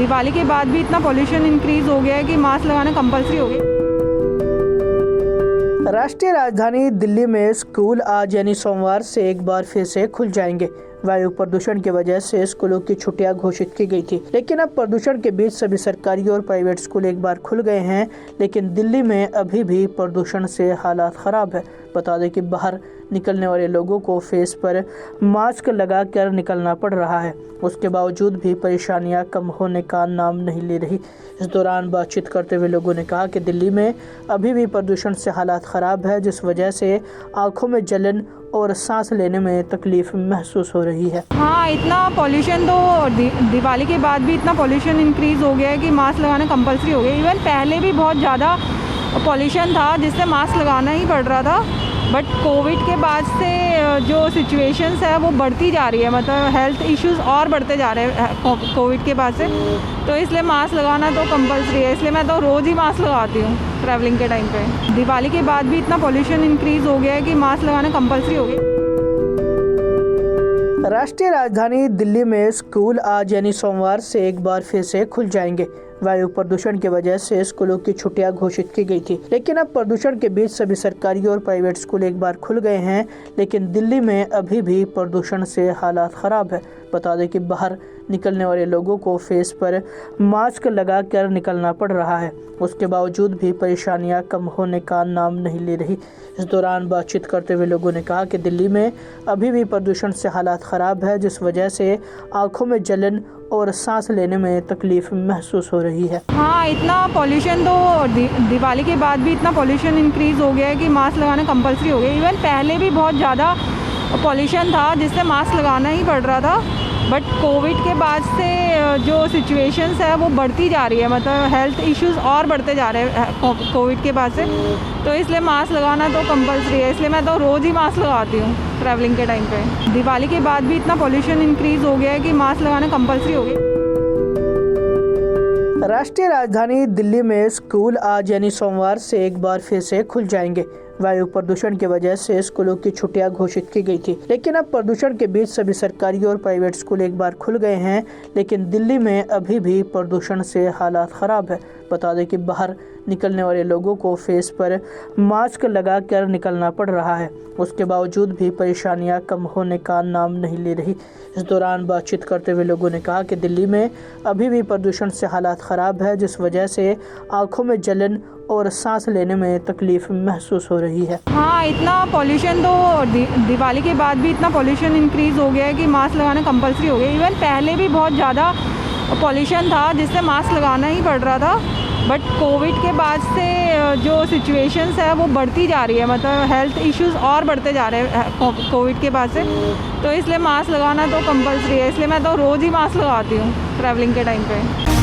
दिवाली के बाद भी इतना पॉल्यूशन इंक्रीज हो गया है कि मास्क लगाना कंपलसरी हो गया। राष्ट्रीय राजधानी दिल्ली में स्कूल आज यानी सोमवार से एक बार फिर से खुल जाएंगे। वायु प्रदूषण की वजह से स्कूलों की छुट्टियां घोषित की गई थी, लेकिन अब प्रदूषण के बीच सभी सरकारी और प्राइवेट स्कूल एक बार खुल गए हैं। लेकिन दिल्ली में अभी भी प्रदूषण से हालात खराब है। बता दें कि बाहर निकलने वाले लोगों को फेस पर मास्क लगाकर निकलना पड़ रहा है। उसके बावजूद भी परेशानियां कम होने का नाम नहीं ले रही। इस दौरान बातचीत करते हुए लोगों ने कहा कि दिल्ली में अभी भी प्रदूषण से हालात ख़राब है, जिस वजह से आंखों में जलन और सांस लेने में तकलीफ महसूस हो रही है। हाँ, इतना पॉल्यूशन तो दिवाली के बाद भी इतना पॉल्यूशन इंक्रीज हो गया है कि मास्क लगाना कंपलसरी हो गया। इवन पहले भी बहुत ज़्यादा पॉल्यूशन था जिससे मास्क लगाना ही पड़ रहा था, बट कोविड के बाद से जो सिचुएशंस है वो बढ़ती जा रही है, मतलब हेल्थ इश्यूज़ और बढ़ते जा रहे हैं कोविड के बाद से। तो इसलिए मास्क लगाना तो कंपलसरी है, इसलिए मैं तो रोज़ ही मास्क लगाती हूँ ट्रैवलिंग के टाइम पे। दिवाली के बाद भी इतना पॉल्यूशन इंक्रीज हो गया है कि मास्क लगाना कंपलसरी हो गया। राष्ट्रीय राजधानी दिल्ली में स्कूल आज यानी सोमवार से एक बार फिर से खुल जाएंगे। वायु प्रदूषण की वजह से स्कूलों की छुट्टियां घोषित की गई थी, लेकिन अब प्रदूषण के बीच सभी सरकारी और प्राइवेट स्कूल एक बार खुल गए हैं। लेकिन दिल्ली में अभी भी प्रदूषण से हालात ख़राब है। बता दें कि बाहर निकलने वाले लोगों को फेस पर मास्क लगाकर निकलना पड़ रहा है। उसके बावजूद भी परेशानियां कम होने का नाम नहीं ले रही। इस दौरान बातचीत करते हुए लोगों ने कहा कि दिल्ली में अभी भी प्रदूषण से हालात ख़राब है, जिस वजह से आंखों में जलन और सांस लेने में तकलीफ महसूस हो रही है। हाँ, इतना पॉल्यूशन तो दिवाली के बाद भी इतना पॉल्यूशन इंक्रीज हो गया है कि मास्क लगाना कंपलसरी हो गया। इवन पहले भी बहुत ज़्यादा पॉल्यूशन था जिससे मास्क लगाना ही पड़ रहा था, बट कोविड के बाद से जो सिचुएशंस है वो बढ़ती जा रही है, मतलब हेल्थ इश्यूज़ और बढ़ते जा रहे हैं कोविड के बाद से। तो इसलिए मास्क लगाना तो कंपलसरी है, इसलिए मैं तो रोज़ ही मास्क लगाती हूँ ट्रैवलिंग के टाइम पे। दिवाली के बाद भी इतना पॉल्यूशन इंक्रीज हो गया है कि मास्क लगाना कंपलसरी हो गया। राष्ट्रीय राजधानी दिल्ली में स्कूल आज यानी सोमवार से एक बार फिर से खुल जाएंगे। वायु प्रदूषण की वजह से स्कूलों की छुट्टियां घोषित की गई थी, लेकिन अब प्रदूषण के बीच सभी सरकारी और प्राइवेट स्कूल एक बार खुल गए हैं। लेकिन दिल्ली में अभी भी प्रदूषण से हालात ख़राब है। बता दें कि बाहर निकलने वाले लोगों को फेस पर मास्क लगाकर निकलना पड़ रहा है। उसके बावजूद भी परेशानियां कम होने का नाम नहीं ले रही। इस दौरान बातचीत करते हुए लोगों ने कहा कि दिल्ली में अभी भी प्रदूषण से हालात ख़राब है, जिस वजह से आंखों में जलन और सांस लेने में तकलीफ महसूस हो रही है। हाँ, इतना पॉल्यूशन तो दिवाली के बाद भी इतना पॉल्यूशन इंक्रीज हो गया है कि मास्क लगाना कंपलसरी हो गया। इवन पहले भी बहुत ज़्यादा पॉल्यूशन था जिससे मास्क लगाना ही पड़ रहा था, बट कोविड के बाद से जो सिचुएशंस है वो बढ़ती जा रही है, मतलब हेल्थ इश्यूज़ और बढ़ते जा रहे हैं कोविड के बाद से। तो इसलिए मास्क लगाना तो कंपलसरी है, इसलिए मैं तो रोज़ ही मास्क लगाती हूँ ट्रैवलिंग के टाइम पे।